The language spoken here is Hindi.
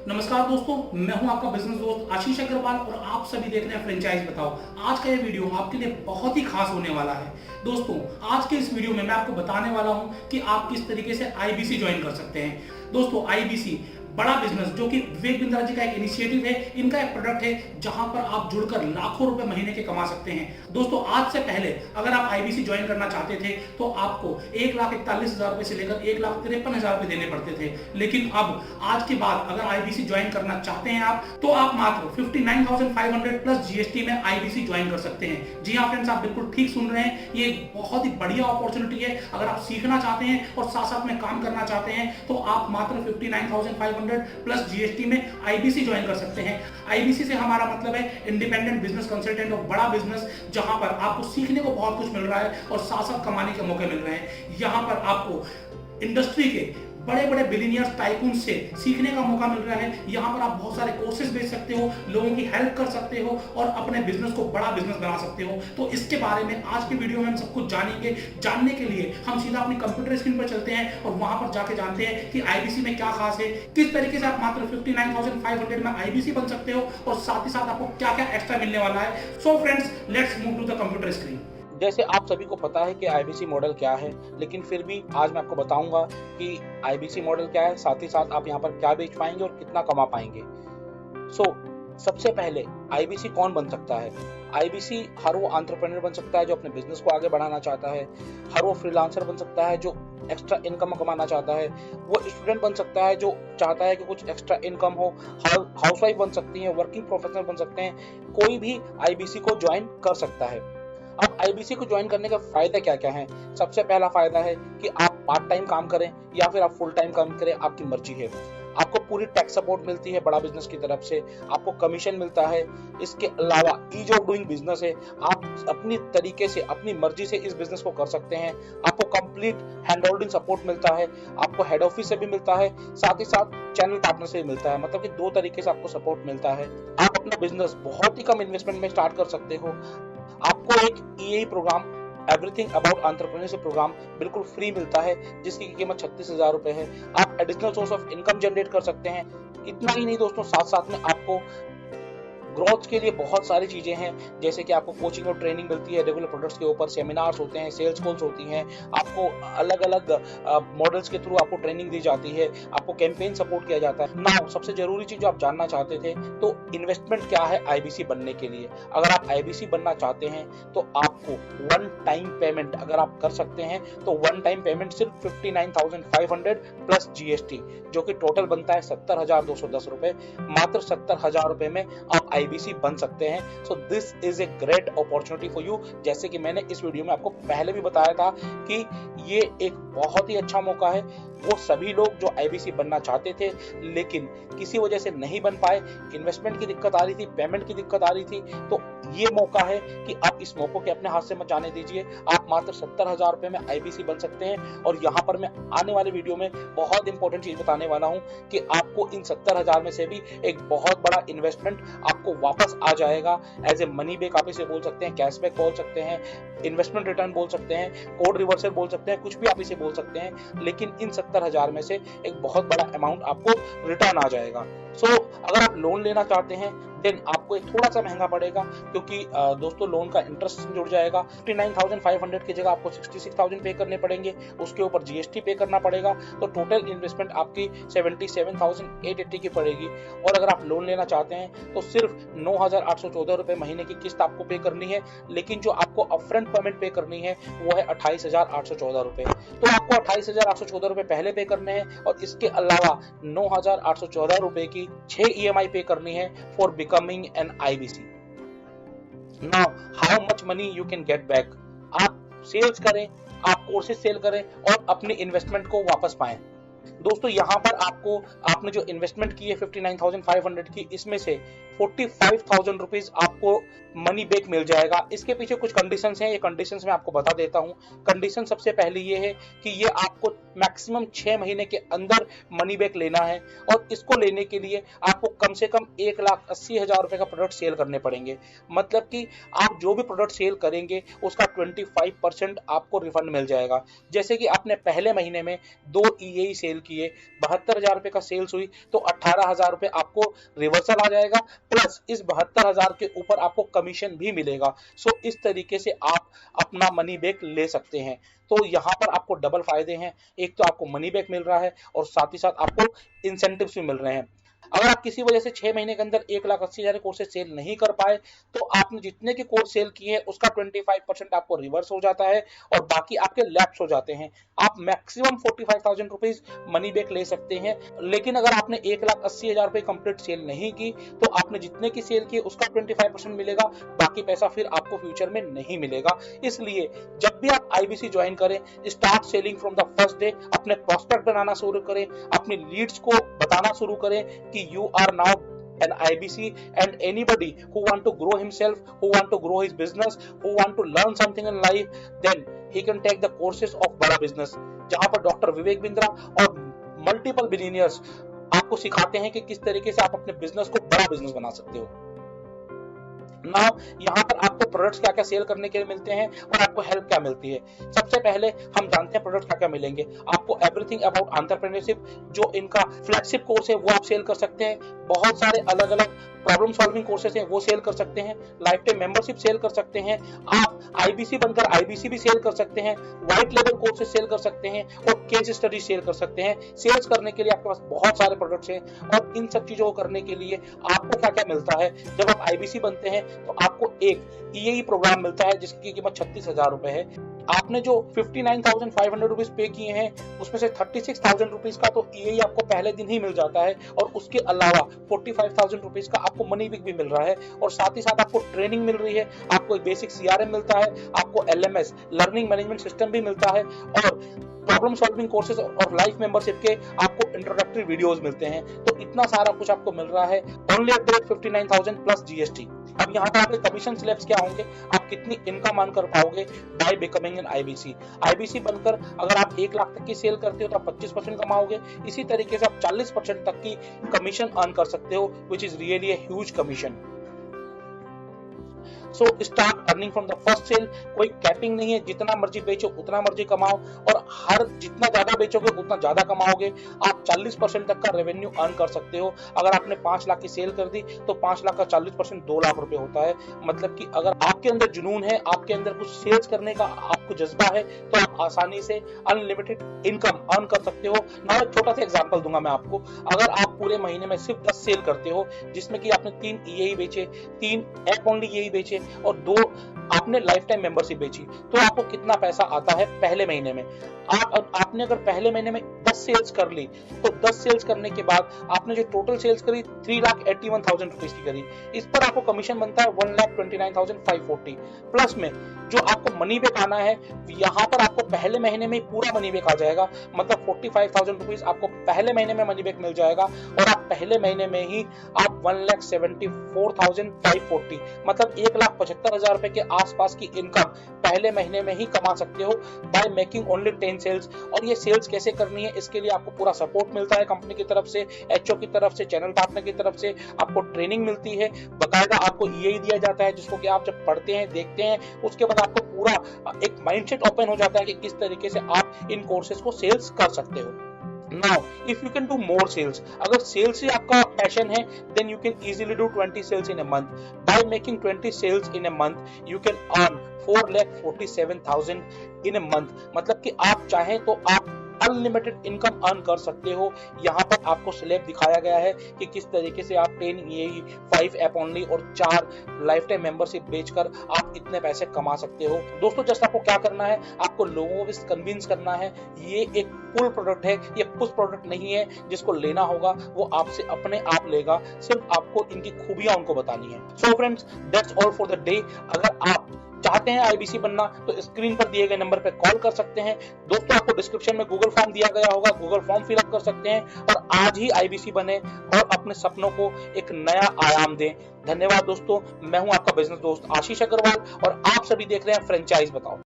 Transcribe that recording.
नमस्कार दोस्तों, मैं हूं आपका बिजनेस दोस्त आशीष अग्रवाल और आप सभी देख रहे हैं फ्रेंचाइज बताओ। आज का ये वीडियो आपके लिए बहुत ही खास होने वाला है। दोस्तों, आज के इस वीडियो में मैं आपको बताने वाला हूं कि आप किस तरीके से आईबीसी ज्वाइन कर सकते हैं। दोस्तों, आईबीसी बड़ा बिजनेस जो कि विवेक बिंद्रा जी का एक इनिशिएटिव है, इनका एक प्रोडक्ट है जहां पर आप जुड़कर लाखों रुपए महीने के कमा सकते हैं। दोस्तों, आज से पहले अगर आप आईबीसी ज्वाइन करना चाहते थे तो आपको 1,41,000 रुपए से लेकर 1,53,000 रुपए देने पड़ते थे, लेकिन अब आज के बाद अगर आईबीसी ज्वाइन करना चाहते हैं आप तो आप मात्र 59,500 प्लस जीएसटी में आईबीसी ज्वाइन कर सकते हैं। जी हाँ फ्रेंड्स, आप बिल्कुल ठीक सुन रहे हैं, ये एक बहुत ही बढ़िया अपॉर्चुनिटी है। अगर आप सीखना चाहते हैं और साथ साथ में काम करना चाहते हैं तो आप मात्र 59,500 प्लस जीएसटी में आईबीसी ज्वाइन कर सकते हैं। आईबीसी से हमारा मतलब है इंडिपेंडेंट बिजनेस कंसल्टेंट और बड़ा बिजनेस, जहां पर आपको सीखने को बहुत कुछ मिल रहा है और साथ साथ कमाने के मौके मिल रहे हैं। यहां पर आपको इंडस्ट्री के बड़े बड़े बिलियनियर्स टाइकून से सीखने का मौका मिल रहा है। यहाँ पर आप बहुत सारे कोर्सेज बेच सकते हो, लोगों की हेल्प कर सकते हो और अपने बिजनेस को बड़ा बिजनेस बना सकते हो। तो इसके बारे में आज की वीडियो में हम सब कुछ जानेंगे। जानने के लिए हम सीधा अपनी कंप्यूटर स्क्रीन पर चलते हैं और वहां पर जाके जानते हैं कि आईबीसी में क्या खास है, किस तरीके से आप मात्र 59,500 में आईबीसी बन सकते हो और साथ ही साथ आपको क्या क्या एक्स्ट्रा मिलने वाला है। So friends, let's move to the computer screen. जैसे आप सभी को पता है कि आईबीसी मॉडल क्या है, लेकिन फिर भी आज मैं आपको बताऊंगा कि आईबीसी मॉडल क्या है, साथ ही साथ आप यहाँ पर क्या बेच पाएंगे और कितना कमा पाएंगे। सबसे पहले आईबीसी कौन बन सकता है? आईबीसी हर वो एंटरप्रेन्योर बन सकता है जो अपने बिजनेस को आगे बढ़ाना चाहता है, हर वो फ्रीलांसर बन सकता है जो एक्स्ट्रा इनकम कमाना चाहता है, वो स्टूडेंट बन सकता है जो चाहता है कि कुछ एक्स्ट्रा इनकम हो, हाउसवाइफ बन सकती है, वर्किंग प्रोफेशनल बन सकते हैं, कोई भी आईबीसी को ज्वाइन कर सकता है। अब आईबीसी को ज्वाइन करने का फायदा क्या क्या है? सबसे पहला फायदा है कि आप पार्ट टाइम काम करें या फिर आप फुल टाइम काम करें, आपकी मर्जी है। आपको पूरी टैक्स सपोर्ट मिलती है बड़ा बिजनेस की तरफ से, आपको कमीशन मिलता है। इसके अलावा ईज ऑफ डूइंग बिजनेस है, आप अपनी तरीके से अपनी मर्जी से इस बिजनेस को कर सकते हैं। आपको कंप्लीट हैंड होल्डिंग सपोर्ट मिलता है, आपको हेड ऑफिस से भी मिलता है, साथ ही साथ चैनल पार्टनर से भी मिलता है। मतलब कि दो तरीके से आपको सपोर्ट मिलता है। आप अपना बिजनेस बहुत ही कम इन्वेस्टमेंट में स्टार्ट कर सकते हो। आपको एक EA program, everything about entrepreneurship program बिल्कुल फ्री मिलता है, जिसकी कीमत 36,000 रुपए है। आप additional source of income generate कर सकते हैं। इतना ही नहीं दोस्तों, साथ साथ में आपको ग्रोथ के लिए बहुत सारी चीजें हैं, जैसे कि आपको कोचिंग और ट्रेनिंग मिलती है रेगुलर प्रोडक्ट्स के ऊपर, सेमिनार्स होते हैं, सेल्स कॉल्स होती हैं, आपको अलग अलग मॉडल्स के थ्रू आपको ट्रेनिंग दी जाती है, आपको कैंपेन सपोर्ट किया जाता है। नाउ सबसे जरूरी चीज जो आप जानना चाहते थे, तो इन्वेस्टमेंट क्या है आईबीसी बनने के लिए। अगर आप आईबीसी बनना चाहते हैं तो आपको वन टाइम पेमेंट अगर आप कर सकते हैं तो वन टाइम पेमेंट सिर्फ 59,500 प्लस जीएसटी, जो कि टोटल बनता है 70,210 रुपए। मात्र 70,000 रुपए में आप आईबीसी बन सकते हैं। So this is a great opportunity for you. जैसे कि मैंने इस वीडियो में आपको पहले भी बताया था कि ये एक बहुत ही अच्छा मौका है। वो सभी लोग जो आईबीसी बनना चाहते थे लेकिन किसी वजह से नहीं बन पाए, इन्वेस्टमेंट की दिक्कत आ रही थी, पेमेंट की दिक्कत आ रही थी, तो ये मौका है कि आप इस मौके के अपने हाथ से मत जाने दीजिए। आप मात्र 70,000 रुपए में आईबीसी बन सकते हैं। और यहाँ पर मैं आने वाले वीडियो में बहुत इंपॉर्टेंट चीज बताने वाला हूँ कि आपको इन 70,000 में से भी एक बहुत बड़ा इन्वेस्टमेंट आपको वापस आ जाएगा। एज ए मनी बैक आप इसे बोल सकते हैं, कैशबैक बोल सकते हैं, इन्वेस्टमेंट रिटर्न बोल सकते हैं, कोड रिवर्सल बोल सकते हैं, कुछ भी आप इसे बोल सकते हैं, लेकिन इन 70,000 में से एक बहुत बड़ा अमाउंट आपको रिटर्न आ जाएगा। अगर आप लोन लेना चाहते हैं देन आपको एक थोड़ा सा महंगा पड़ेगा, क्योंकि दोस्तों लोन का इंटरेस्ट जुड़ जाएगा। 59,500 की जगह आपको 66,000 पे करने पड़ेंगे, उसके ऊपर जीएसटी पे करना पड़ेगा, तो टोटल इन्वेस्टमेंट आपकी 77,880 की पड़ेगी। और अगर आप लोन लेना चाहते हैं तो सिर्फ 9,814 रुपए महीने की किस्त आपको पे करनी है, लेकिन जो आपको अपफ्रंट पेमेंट पे करनी है वो है 28,814 रुपए। तो आपको 28,814 रुपए पहले पे करने हैं और इसके अलावा 9,814 रुपए की 6 ईएमआई पे करनी है for becoming an IBC. Now, how much money you can get back? आप सेल्स करें, आप कोर्सेज सेल करें और अपनी इन्वेस्टमेंट को वापस पाएं। दोस्तों, यहाँ पर आपने जो इन्वेस्टमेंट की है 59,500 की, इसमें से 45,000 रुपीज आपको मनी बैक मिल जाएगा। इसके पीछे कुछ कंडीशंस हैं, ये कंडीशंस मैं आपको बता देता हूँ। कंडीशन सबसे पहले ये है कि ये आपको मैक्सिमम 6 महीने के अंदर मनी बैक लेना है और इसको लेने के लिए आपको कम से कम 1,80,000 रुपए का प्रोडक्ट सेल करने पड़ेंगे। मतलब कि आप जो भी प्रोडक्ट सेल करेंगे उसका 25% आपको रिफंड मिल जाएगा। जैसे कि आपने पहले महीने में 2 ईए सेल किए, 72,000 रुपए का सेल्स हुई, तो 18,000 रुपए आपको रिवर्सल आ जाएगा, प्लस इस 72,000 के ऊपर आपको कमीशन भी मिलेगा। सो इस तरीके से आप अपना मनी बैक ले सकते हैं। तो यहाँ पर आपको डबल फायदे हैं, एक तो आपको मनी बैक मिल रहा है और साथ ही साथ आपको इंसेंटिव्स भी मिल रहे हैं। अगर आप किसी वजह से 6 महीने के अंदर 1,80,000 कोर्सेज सेल नहीं कर पाए, तो आपने जितने के कोर्स सेल किए हैं उसका 25% आपको रिवर्स हो जाता है और बाकी आपके लैप्स हो जाते हैं। आप मैक्सिमम 45,000 रुपीज मनी बैक ले सकते हैं। लेकिन अगर आपने 1,80,000 रुपए कंप्लीट सेल नहीं की, तो आपने जितने की सेल की उसका 25% मिलेगा, बाकी पैसा फिर आपको फ्यूचर में नहीं मिलेगा। इसलिए जब भी आप आईबीसी ज्वाइन करें, start selling from the first day. अपने प्रॉस्पेक्ट बनाना शुरू करें, अपनी लीड्स को बताना शुरू करें कि you are now an IBC, and anybody who want to grow himself, who want to grow his business, who want to learn something in life, then he can take the courses of बड़ा बिजनेस, जहां पर डॉक्टर विवेक बिंद्रा और मल्टीपल बिलियनियर्स आपको सिखाते हैं कि किस तरीके से आप अपने बिजनेस को बड़ा बिजनेस बना सकते हो। ना यहाँ पर आपको प्रोडक्ट्स क्या क्या सेल करने के लिए मिलते हैं और आपको हेल्प क्या मिलती है। सबसे पहले हम जानते हैं प्रोडक्ट क्या क्या मिलेंगे। आपको एवरीथिंग अबाउट एंटरप्रेन्योरशिप, जो इनका फ्लैगशिप कोर्स है वो आप सेल कर सकते हैं। बहुत सारे अलग अलग प्रॉब्लम सॉल्विंग कोर्सेज हैं वो सेल कर सकते हैं। लाइफ टाइम मेंबरशिप सेल कर सकते हैं। आप आईबीसी बनकर आईबीसी भी सेल कर सकते हैं। व्हाइट लेवल कोर्सेज सेल कर सकते हैं और केस स्टडी सेल कर सकते हैं। सेल्स करने के लिए आपके पास बहुत सारे प्रोडक्ट्स हैं और इन सब चीजों को करने के लिए आपको क्या क्या मिलता है। जब आप आईबीसी बनते हैं तो आपको एक ईएई प्रोग्राम मिलता है जिसकी कीमत 36,000 रुपए है। आपने जो 59,500 रुपीज पे किए हैं उसमें से 36,000 रुपीज का तो ईएई आपको पहले दिन ही मिल जाता है और उसके अलावा 45,000 रुपीज का आपको मनी बैक भी मिल रहा है और साथ ही साथ आपको ट्रेनिंग मिल रही है। आपको एक बेसिक सीआरएम मिलता है, आपको एलएमएस लर्निंग मैनेजमेंट सिस्टम भी मिलता है और प्रॉब्लम सॉल्विंग कोर्सेज और लाइफ मेंबरशिप के आपको इंट्रोडक्टरी वीडियोस मिलते हैं। तो इतना सारा कुछ आपको मिल रहा है ओनली एट 59,000 प्लस जीएसटी। अब यहाँ पर आपके कमीशन स्लैब्स क्या होंगे, आप कितनी इनकम अर्न कर पाओगे by becoming an IBC. IBC बनकर अगर आप 1 लाख तक की सेल करते हो तो आप 25% कमाओगे। इसी तरीके से आप 40% तक की कमीशन अर्न कर सकते हो, which is really a huge commission. So start earning from the first sale. कोई कैपिंग नहीं है, जितना मर्जी बेचो उतना मर्जी कमाओ और हर जितना ज्यादा बेचोगे उतना ज्यादा कमाओगे। आप 40% तक का रेवेन्यू अर्न कर सकते हो। अगर आपने 5 लाख की सेल कर दी तो 5 लाख का 40% 2 लाख रुपए होता है। मतलब कि अगर आपके अंदर जुनून है, आपके अंदर कुछ सेल्स करने का आपको जज्बा है, तो आप आसानी से अनलिमिटेड इनकम अर्न कर सकते हो। मैं एक छोटा सा एग्जांपल दूंगा मैं आपको। अगर आप पूरे महीने में सिर्फ 10 सेल करते हो, जिसमें कि आपने 3 ईएई बेचे, 3 ऐप ओनली ईएई बेचे और 2 आपने लाइफ टाइम मेंबरशिप बेची, तो आपको कितना पैसा आता है पहले महीने में। आपने अगर पहले महीने में 10 सेल्स कर ली तो 10 सेल्स करने के बाद आपने जो टोटल सेल्स करी 3,81,000 रुपीज की करी। इस पर आपको कमीशन बनता है 1,29,540 प्लस में जो आपको मनी बैक आना है। यहाँ पर आपको पहले महीने में पूरा मनी बैक आ जाएगा, मतलब 45,000 रुपीज आपको पहले महीने में मनी बैक मिल जाएगा और आप पहले महीने में ही आप 1,74,540 मतलब 1,75,000 रुपए के आसपास की इनकम पहले महीने में ही कमा सकते हो बाय मेकिंग ओनली 10 सेल्स। और ये सेल्स कैसे करनी है, इसके लिए आपको पूरा सपोर्ट मिलता है कंपनी की तरफ से, एचओ की तरफ से, चैनल पार्टनर की तरफ से। आपको ट्रेनिंग मिलती है, बकायदा आपको ईएई दिया जाता है जिसको कि आप जब पढ़ते हैं देखते हैं उसके बाद आपको पूरा एक माइंडसेट ओपन हो जाता है कि किस तरीके से आप इन कोर्सेज को सेल्स कर सकते हो। Now, if you can do more sales, अगर सेल्स ही आपका पैशन है, then you can easily do 20 sales in a month. By making 20 sales in a month, you can earn 4,47,000 in a month. मतलब कि आप चाहें तो आप अनलिमिटेड इनकम अर्न कर सकते हो। यहाँ पर आपको स्लैब दिखाया गया है कि किस तरीके से आप 10 ईएई, 5 ऐप ओनली और 4 लाइफ टाइम मेंबरशिप बेचकर आप इतने पैसे कमा सकते हो। दोस्तों जस्ट आपको क्या करना है, आपको लोगों को कन्विंस करना है। ये एक पुल प्रोडक्ट है, ये पुश प्रोडक्ट नहीं है। जिसको लेना होगा वो आपसे अपने आप लेगा, सिर्फ आपको इनकी खूबियां उनको बतानी है। So friends, that's all for the day. अगर आप चाहते हैं आईबीसी बनना तो स्क्रीन पर दिए गए नंबर पर कॉल कर सकते हैं। दोस्तों आपको डिस्क्रिप्शन में गूगल फॉर्म दिया गया होगा, गूगल फॉर्म फिलअप कर सकते हैं और आज ही आईबीसी बने और अपने सपनों को एक नया आयाम दें। धन्यवाद दोस्तों, मैं हूं आपका बिजनेस दोस्त आशीष अग्रवाल और आप सभी देख रहे हैं फ्रेंचाइज बताओ।